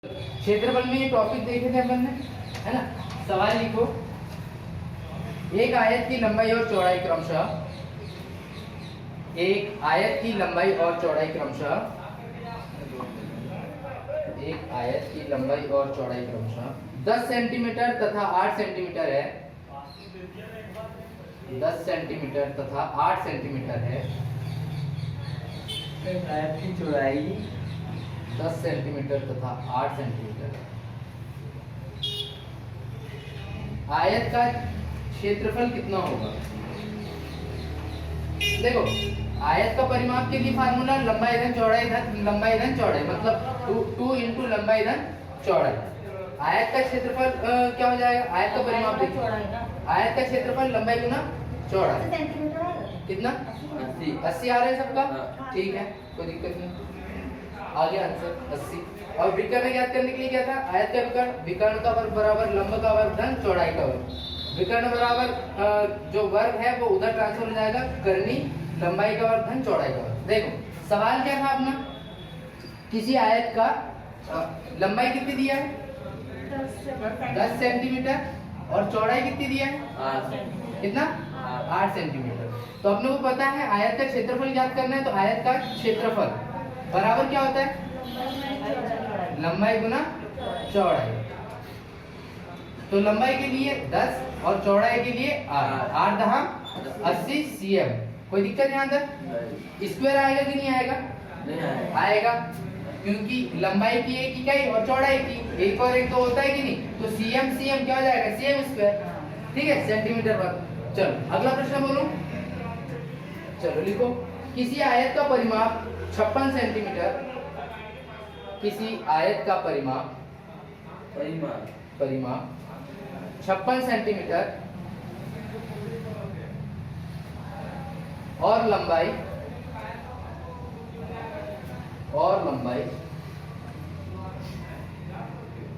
क्षेत्रफल में ये टॉपिक देखे थे अपन ने, है ना। सवाल लिखो, एक आयत की लंबाई और चौड़ाई क्रमशः, एक आयत की लंबाई और चौड़ाई क्रमशः, एक आयत की लंबाई और चौड़ाई क्रमशः 10 सेंटीमीटर तथा 8 सेंटीमीटर है, 10 सेंटीमीटर तथा 8 सेंटीमीटर है। आयत की चौड़ाई 10 सेंटीमीटर तथा 8 सेंटीमीटर। आयत का क्षेत्रफल कितना होगा? देखो, आयत का परिमाप के लिए फार्मूला लंबाई धन चौड़ाई धन लंबाई धन चौड़ाई, मतलब 2 इंटू लंबाई धन चौड़ाई। आयत का क्षेत्रफल क्या हो जाएगा? आयत का परिमाप देखो, आयत का क्षेत्रफल लंबाई गुना चौड़ाई कितना? 80 आ रहा है सबका? ठीक है, कोई दिक्कत नहीं। आगे आंसर 80। और विकर्ण ज्ञात करने के लिए क्या था? आयत का विकर्ण, विकर्ण का वर्ग बराबर लंब का वर्ग धन चौड़ाई का वर्ग। विकर्ण बराबर जो वर्ग है वो उधर ट्रांसफर हो जाएगा, करनी लंबाई का वर्ग धन चौड़ाई का वर्ग। देखो सवाल क्या था अपना, किसी आयत का लंबाई कितनी दिया है? 10 सेंटीमीटर और चौड़ाई कितनी दिया है? कितना? 8 सेंटीमीटर। तो अपने को पता है आयत का क्षेत्रफल ज्ञात करना है, तो आयत का क्षेत्रफल बराबर क्या होता है? लंबाई गुना चौड़ाई। तो लंबाई के लिए 10 और चौड़ाई के लिए 8, 8 दहा 80 cm। कोई दिक्कत यहाँ अंदर? स्क्वायर आएगा कि नहीं आएगा? नहीं आएगा, क्योंकि लंबाई की एक इकाई और चौड़ाई की एक और एक तो होता है कि नहीं, तो cm cm क्या हो जाएगा? cm square. ठीक है, सेंटीमीटर वर्ग। चलो अगला प्रश्न बोलो। चलो लिखो, किसी आयत का परिमाप 56 सेंटीमीटर, किसी आयत का परिमाप 56 सेंटीमीटर और लंबाई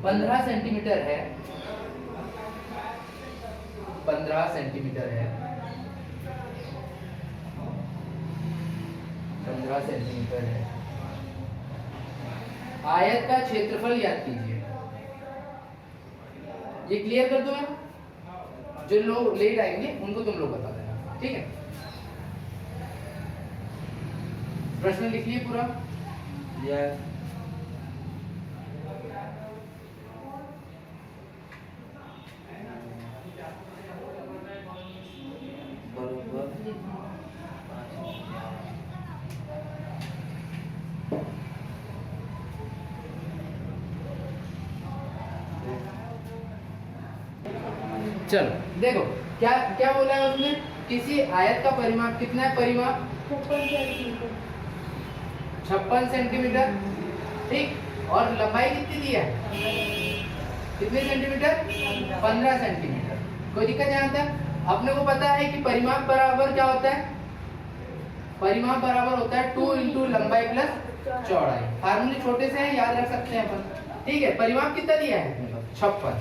15 सेंटीमीटर है, 15 सेंटीमीटर है, 15 सेंटीमीटर है। आयत का क्षेत्रफल याद कीजिए। ये क्लियर कर दो मैं, जो लोग लेट आएंगे उनको तुम लोग बता देना, ठीक है। प्रश्न लिख लिए पूरा? चलो देखो क्या क्या बोला है उसने, किसी आयत का परिमाप कितना है? परिमाप 56 सेंटीमीटर, ठीक, और लंबाई कितनी दी है? कितने सेंटीमीटर? 15 सेंटीमीटर। कोई दिक्कत यहाँ तक? अपने को पता है कि परिमाप बराबर क्या होता है? परिमाप बराबर होता है 2 इंटू लंबाई प्लस चौड़ाई। फार्मूले छोटे से हैं, याद रख सकते हैं अपन, ठीक है। परिमाप कितना दिया है? 56।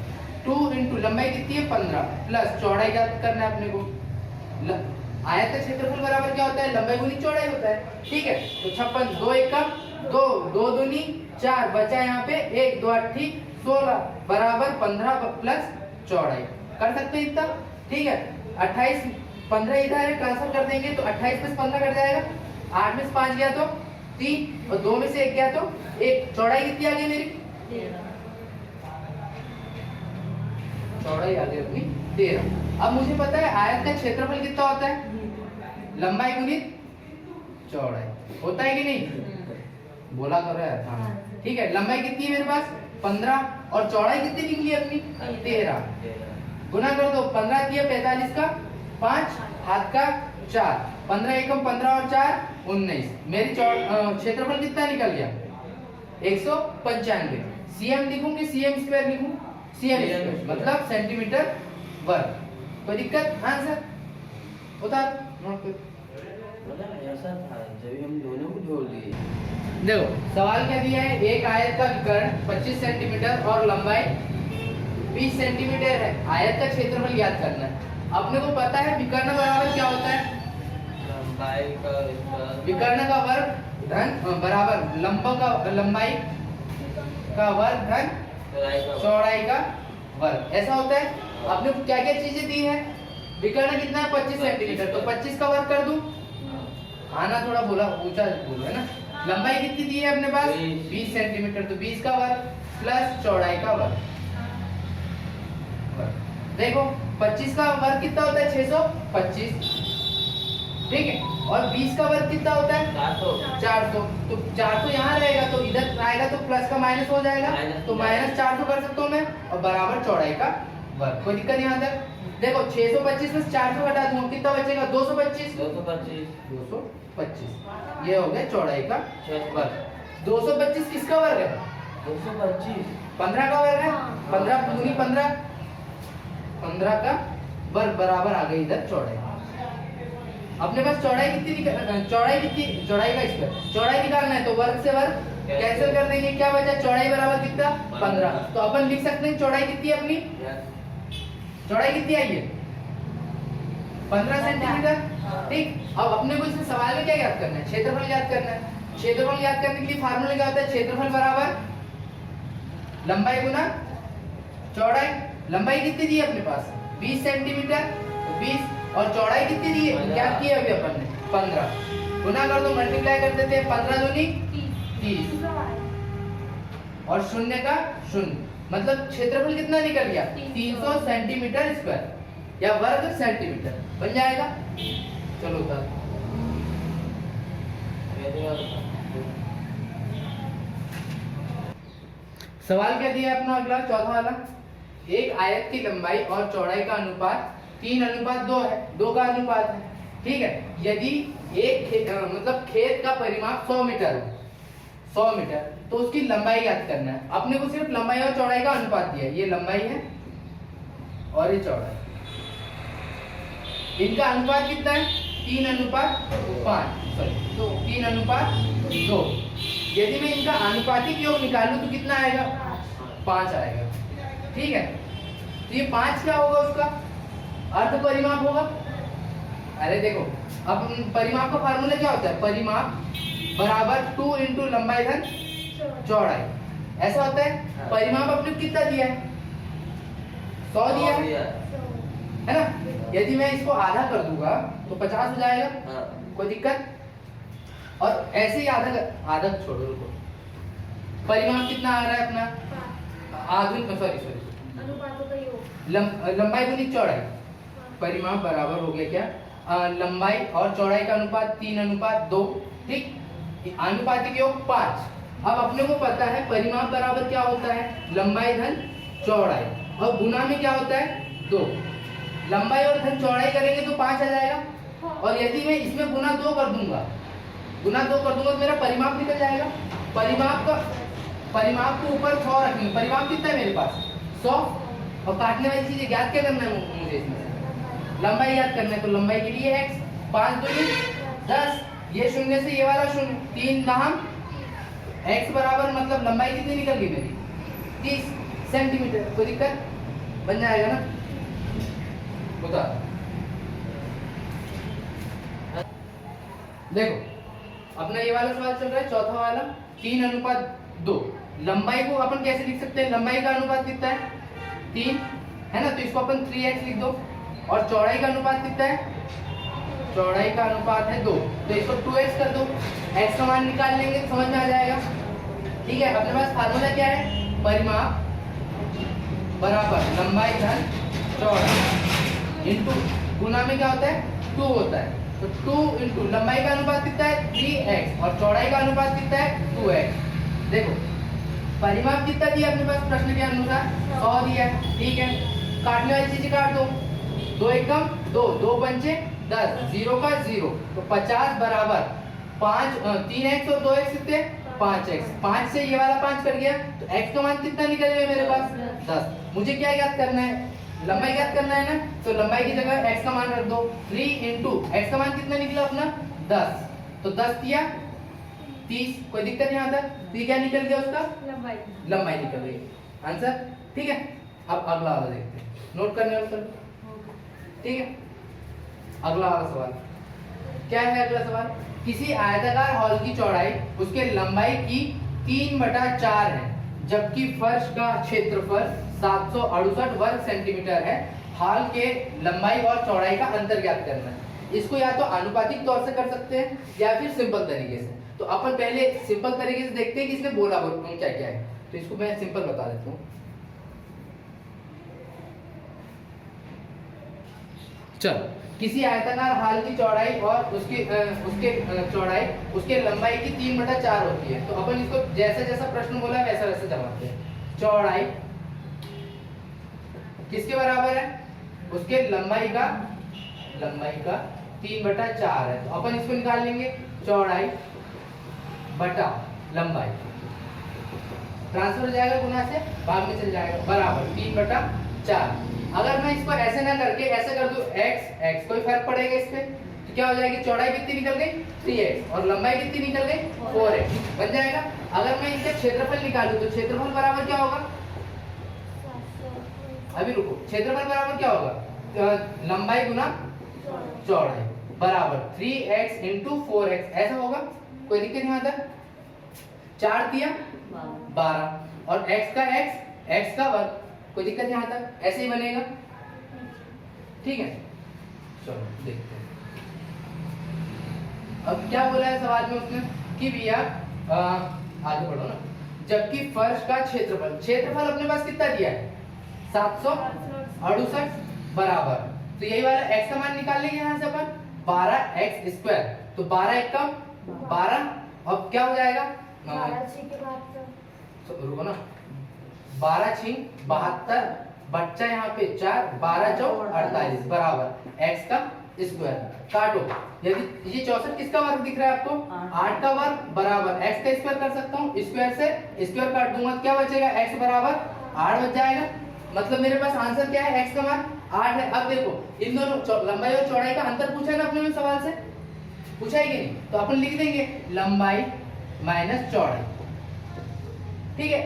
2 इंटू लंबाई कितनी है? 15 प्लस चौड़ाई ज्ञात करना है अपने को। आयत का क्षेत्रफल बराबर क्या होता है? लंबाई गुनी चौड़ाई होता है, ठीक है। तो 56, 2 1 का 2, 2 दूनी 4, बचा यहाँ पे 1 2 8 16 बराबर 15 प्लस चौड़ाई। कर सकते हैं इतना, ठीक है। 28, 15 इधर है, ट्रांसफर कर देंगे तो 28 प्लस 15 कट जाएगा। 8 में से 5 गया तो 3 और 2 में से 1 गया तो 1। चौड़ाई कितनी आ गई मेरी? चौड़ाई आ गई अपनी 13। अब मुझे पता है आयत का क्षेत्रफल कितना होता है? लंबाई गुणित चौड़ाई होता है कि नहीं? बोला करो यार। हाँ ठीक है, लंबाई कितनी है मेरे पास? 15 और चौड़ाई कितनी निकली अपनी? 13। गुना कर दो, 15 किया 45 का 5, हाथ का 4, 15 एकम 15 और 4 19। मेरी क्षेत्रफल कितना निकल गया? 195। cm लिखूं कि cm स्क्वायर लिखूं? cm स्क्वायर मतलब सेंटीमीटर वर्ग। कोई दिक्कत? आंसर उतार नोट कर। ऐसा था जब हम दोनों को जोड़ दिए। देखो सवाल क्या दिया है, एक आयत का विकर्ण 25 सेंटीमीटर और लंबाई 20 सेंटीमीटर है। आयत का क्षेत्रफल ज्ञात करना है। अपने को पता है विकर्ण बराबर क्या होता है? विकर्ण का वर्ग धन बराबर लंबाई का वर्ग धन चौड़ाई का वर्ग, ऐसा होता है। आपने क्या क्या चीजें दी है, विकर्ण कितना है 25 सेंटीमीटर, तो 25 का वर्ग कर दूं, आना थोड़ा बोला ऊंचा बोलो है ना। लंबाई कितनी दी है अपने पास 20 सेंटीमीटर, तो 20 का वर्ग प्लस चौड़ाई का वर्ग। देखो 25 का वर्ग कितना होता है 625, ठीक है, और 20 का वर्ग कितना होता है 400, तो 400 यहाँ रहेगा तो इधर आएगा तो प्लस का माइनस हो जाएगा, तो माइनस 400 कर सकता हूँ मैं, और बराबर चौड़ाई का वर्ग। कोई दिक्कत यहाँ तक। देखो 625 में 400 घटा दूंगा, कितना बचेगा 225, 225 ये हो गया चौड़ाई का वर्ग। 225 किसका वर्ग है 225 15 का वर्ग है, 15 दूनी 15, 15 का वर्ग बराबर आ गई इधर चौड़ाई। अपने पास चौड़ाई कितनी चौड़ाई का स्क्वायर, चौड़ाई निकालना है तो वर्ग से वर्ग कैंसिल कर देंगे, क्या बचा चौड़ाई बराबर कितना 15, तो अपन लिख सकते हैं चौड़ाई कितनी है अपनी, चौड़ाई कितनी आई है 15 सेंटीमीटर, ठीक। अब अपने को इसमें सवाल में क्या याद करना है, क्षेत्रफल याद करना है। क्षेत्रफल याद करने के लिए फार्मूला क्या होता है, क्षेत्रफल बराबर लंबाई गुना चौड़ाई। लंबाई कितनी दी है अपने पास 20 सेंटीमीटर, तो 20, और चौड़ाई कितनी दी है क्या की है अभी अपन ने 15, गुना कर दो मल्टीप्लाई कर देते हैं, 15 दूनी 30 और शून्य का शून्य, मतलब क्षेत्रफल कितना निकल गया 300 सेंटीमीटर स्क्वायर या वर्ग सेंटीमीटर बन जाएगा। चलो तब सवाल क्या दिया अपना अगला चौथा वाला, एक आयत की लंबाई और चौड़ाई का अनुपात 3:2 है, 2 का अनुपात है, ठीक है। यदि एक मतलब खेत का परिमाप 100 मीटर है, 100 मीटर, तो उसकी लंबाई याद करना है। अपने को सिर्फ लंबाई और चौड़ाई का अनुपात दिया है, ये लंबाई है और ये चौड़ाई, इनका अनुपात कितना है 3:5, सॉरी तो 3:2। यदि मैं इनका आनुपातिक योग निकालूं तो कितना आएगा 5 आएगा, ठीक है। तो ये 5 क्या होगा उसका अर्ध परिमाप होगा। अरे देखो अब परिमाप का फार्मूला क्या होता है, परिमाप बराबर 2 इंटू लंबाई धन चौड़ाई, ऐसा होता है। परिमाप अपने कितना दिया है 100 दिया है ना, यदि मैं इसको आधा कर दूंगा तो 50 हो जाएगा, कोई दिक्कत। और ऐसे ही आधा छोड़ो, रुको, परिमाप कितना आ रहा है अपना आधुनिक सॉरी लंबाई गुनी चौड़ाई, परिमाप बराबर हो गया क्या लंबाई और चौड़ाई का अनुपात 3:2, ठीक, आनुपातिक योग 5। अब अपने को पता है परिमाप बराबर क्या होता है लंबाई धन चौड़ाई, और गुना में क्या होता है 2, लंबाई और धन चौड़ाई करेंगे तो 5 आ जाएगा, और यदि मैं इसमें गुना 2 कर दूंगा तो मेरा परिमाप निकल जाएगा। परिमाप को ऊपर 100 रखेंगे, परिमाप कितना है मेरे पास 100, और काटने वाली चीजें याद क्या करना है मुझे इसमें लंबाई याद करना है, तो लंबाई के लिए x 5 दूनी 10, ये शून्य से ये वाला शून्य 3 दहम x बराबर मतलब लंबाई कितनी निकल गई मेरी 30 सेंटीमीटर। कोई दिक्कत बन जाएगा ना, बता। देखो अपना ये वाला सवाल चल रहा है चौथा वाला 3:2। लंबाई को अपन कैसे लिख सकते हैं, लंबाई का अनुपात कितना है 3 है ना, तो इसको अपन 3x लिख दो, और चौड़ाई का अनुपात कितना है, चौड़ाई का अनुपात है 2, तो इसको 2x कर दो, x का मान निकाल लेंगे समझ में आ जाएगा, ठीक है। अपने पास फार्मूला क्या है, परिमाप बराबर लंबाई धन चौड़ाई इनटू गुना में क्या होता है 2 होता है, तो 2 इंटू लंबाई का अनुपात कितना है 3x और चौड़ाई का अनुपात कितना है 2x। देखो परिमाप कितना दिया अपने पास प्रश्न के अनुसार 100 दिया है, ठीक है। काटने वाली चीजें काट दो, 2 एकम 2, 2 पंचे 10, 0 का 0, तो 50 बराबर 5 3x और 2x कितने 5x, 5 से ये वाला 5 कर गया, तो x का मान कितना निकल गया मेरे पास 10। मुझे क्या याद करना है, लंबाई याद करना है ना, तो लंबाई की जगह x का मान रख दो, 3 इंटू x का मान कितना निकला अपना 10, तो 10 दिया 30, कोई दिक्कत यहाँ तक। तो क्या निकल गया उसका लंबाई निकल गई आंसर, ठीक है। अब अगला वाला देखते हैं, नोट करने वाला सर, ठीक है। अगला वाला सवाल क्या है, अगला सवाल किसी आयताकार हॉल की चौड़ाई उसके लंबाई की 3/4 है, जबकि फर्श का क्षेत्रफल 768 वर्ग सेंटीमीटर है, हाल के लंबाई और चौड़ाई का अंतर ज्ञात करना है। इसको या तो आनुपातिक तौर से कर सकते हैं या फिर सिंपल तरीके से। तो अपन पहले सिंपल तरीके से देखते हैं कि इसने बोला क्या क्या है। तो इसको मैं सिंपल बता देता हूँ। चलो, किसी आयताकार हाल की चौड़ाई और उसके चौड़ाई उसके लंबाई की 3/4 होती है। तो अपन इसको जैसा जैसा प्रश्न बोला वैसा वैसा जमाते हैं। चौड़ाई किसके बराबर है? उसके लंबाई का 3/4 है। तो अपन इसको निकाल लेंगे, चौड़ाई बटा लंबाई, ट्रांसफर हो जाएगा गुना से भाग में चल जाएगा, बराबर 3/4। अगर मैं इसको ऐसे ना करके ऐसे कर दूं x, कोई फर्क पड़ेगा इस पे? तो क्या हो जाएगी? चौड़ाई कितनी निकल गई? 3x, और लंबाई कितनी निकल गई? 4x बन जाएगा। अगर मैं इनका क्षेत्रफल निकालूं तो क्षेत्रफल बराबर क्या होगा? अभी रुको, क्षेत्रफल बराबर क्या होगा? लंबाई गुना चौड़ाई बराबर 3x × 4x, ऐसा होगा। कोई दिक्कत नहीं आता। 4 दिया 12 और x का वर्ग, कोई दिक्कत नहीं आता, ऐसे ही बनेगा। ठीक है, चलो देखते हैं अब क्या बोला है सवाल में उसने कि भैया आगे बढ़ो ना। जबकि फर्श का क्षेत्रफल अपने पास कितना दिया है? 768 बराबर, तो यही वाला x का मान निकाल लेंगे यहाँ से अपन, 12x²। तो 12 एक कम 12, अब क्या हो जाएगा? रुको ना, 12 × 72, बच्चा यहाँ पे 4, 12 × 4 48 बराबर x का स्क्वायर। काटो, यदि ये 64 किसका वर्ग दिख रहा है आपको? 8 का वर्ग बराबर x का स्क्वायर कर सकता हूँ, स्क्वायर से स्क्वायर काट दूंगा, क्या बचेगा? x बराबर 8 बच जाएगा। मतलब मेरे पास आंसर क्या है? x का मान 8 है। अब देखो, इन दोनों लंबाई और चौड़ाई का अंतर पूछा ना अपने में सवाल से, पूछा है कि नहीं? तो अपन लिख देंगे लंबाई माइनस चौड़ाई। ठीक है,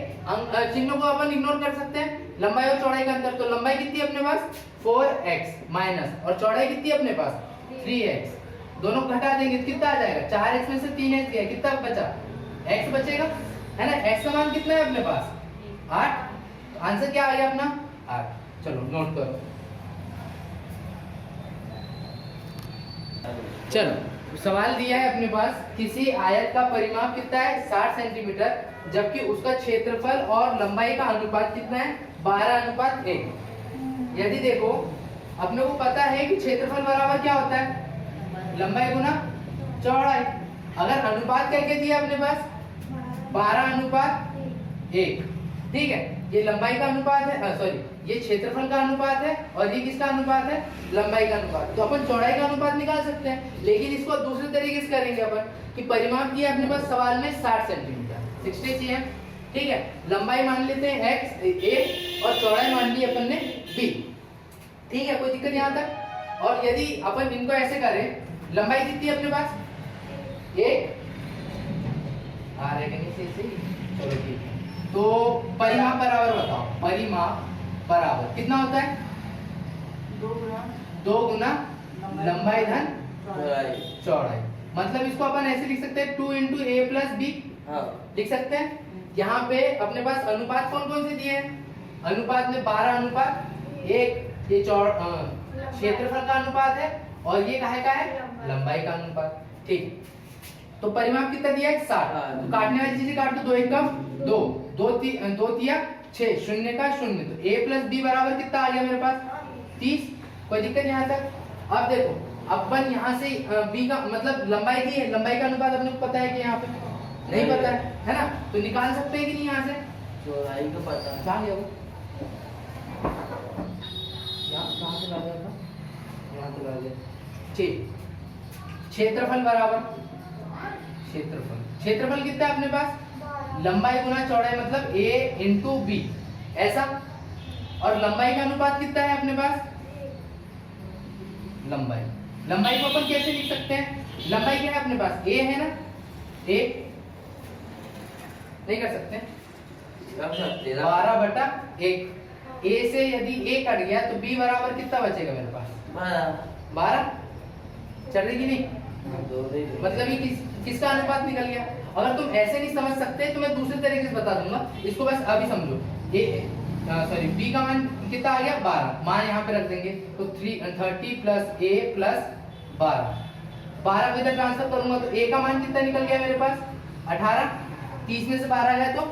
चिन्हों को अपन इग्नोर कर सकते हैं। लंबाई और चौड़ाई का अंतर, तो लंबाई कितनी है अपने पास? 4x माइनस, और चौड़ाई कितनी है अपने पास? 3x। दोनों को घटा देंगे तो कितना आ जाएगा? 4x में से 3x गया, कितना बचा? x बचेगा, है ना। x का मान कितना है अपने पास? 8। आंसर क्या आ गया अपना? 8। चलो नोट करो। चलो, सवाल दिया है अपने पास, किसी आयत का परिमाप कितना है? 60 सेंटीमीटर, जबकि उसका क्षेत्रफल और लंबाई का अनुपात कितना है? 12:1। यदि देखो, अपने को पता है कि क्षेत्रफल बराबर क्या होता है? लंबाई गुना चौड़ाई। अगर अनुपात करके दिया अपने पास 12:1, ठीक है, ये लंबाई का अनुपात है, सॉरी ये क्षेत्रफल का अनुपात है, और ये किसका अनुपात है? लंबाई का अनुपात। तो अपन चौड़ाई का अनुपात निकाल सकते हैं, लेकिन इसको दूसरे तरीके से करेंगे अपन कि परिमाप दिया अपने पास सवाल में 60 सेंटीमीटर, 60 cm, ठीक है। लंबाई मान लेते हैं x a और चौड़ाई मान ली अपन ने b, ठीक है, कोई दिक्कत यहाँ तक। और यदि अपन इनको ऐसे करें, लंबाई कितनी है अपने पास? 1 आ रहा है कि नहीं? सही, चलो ठीक है। तो परिमाप बराबर बताओ, परिमाप बराबर कितना होता है? 2 गुना लंबाई धन चौड़ाई। मतलब इसको अपन ऐसे लिख सकते हैं 2 × a + b, लिख सकते हैं। यहाँ पे अपने पास अनुपात कौन कौन से दिए हैं? अनुपात में 12:1, ये क्षेत्रफल का अनुपात है, और ये काहे का है? लंबाई का अनुपात। ठीक, तो परिमाप कितना दिया है? 60। तो काटने वाली चीजें काट दो, 2 × 1 2, 2 तिया 6, 0 का 0, तो a + b बराबर कितना आ गया मेरे पास? 30। कोई दिक्कत यहाँ तक? अब देखो, अपन यहाँ से b का मतलब लंबाई दी है, लंबाई का अनुपात अपने को पता है कि यहाँ पे नहीं पता है ना? तो निकाल सकते हैं कि नहीं यहाँ से? चौड़ाई का पता है। कहाँ गया वो? कहाँ से ला गया था? यहाँ से ला गया। ठीक, क्षेत्रफल बराबर क्षेत्रफल कितना है अपने पास? लंबाई गुना चौड़ाई, मतलब a × b, ऐसा। और लंबाई का अनुपात कितना है अपने पास? लंबाई को अपन कैसे लिख सकते हैं? लंबाई क्या है अपने पास? a है ना, a नहीं कर सकते? 12/1। a से यदि a कट गया तो b बराबर कितना बचेगा मेरे पास? 12। चल रही कि नहीं? मतलब ये किसका अनुपात निकल गया? अगर तुम ऐसे नहीं समझ सकते तो मैं दूसरे तरीके से बता दूंगा, इसको बस अभी समझो। बी का मान कितना आ गया 12, मान यहाँ पे रख देंगे तो 30 प्लस ए प्लस 12 को इधर ट्रांसफर करूंगा तो ए का मान कितना निकल गया मेरे पास 18, 30 में से 12 गया तो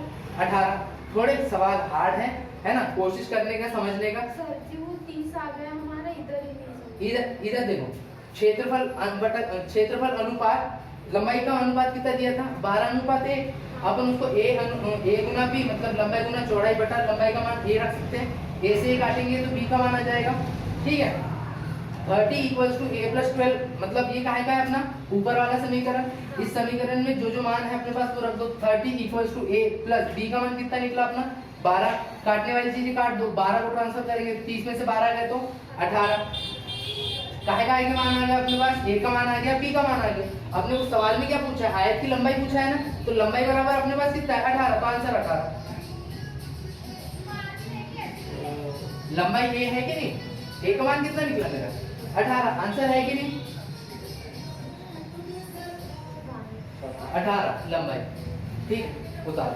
18। थोड़े सवाल हार्ड है ना, कोशिश करने का समझने का। सर जी वो 30 आ गया हमारा इधर ही नहीं। इधर देखो, क्षेत्रफल अनुपात लंबाई का अनुपात कितना दिया था 12:1। अपन उसको a गुना b मतलब लंबाई गुना चौड़ाई बटा लंबाई का मान a रख सकते हैं। a से a काटेंगे तो b का मान आ जाएगा। ठीक है, 30 इक्वल्स टू a प्लस 12 मतलब ये काहे का है अपना ऊपर वाला समीकरण। इस समीकरण में जो मान है अपने पास वो रख दो। 30 equals to a plus b का मान कितना निकला अपना 12, काटने वाली चीजें काट दो, 12 को ट्रांसफर करेंगे 30 में से 12 गए तो 18। काहे का मान आ गया अपने पास a का मान आ गया, b का मान आ गया। अपने को सवाल में क्या पूछा है, आयत की लंबाई पूछा है ना, तो लंबाई बराबर अपने पास कितना है 18, 5 से 18। लंबाई a है कि नहीं, a का मान कितना निकला मेरा 18, आंसर है कि नहीं 18 लंबाई। ठीक, उतार।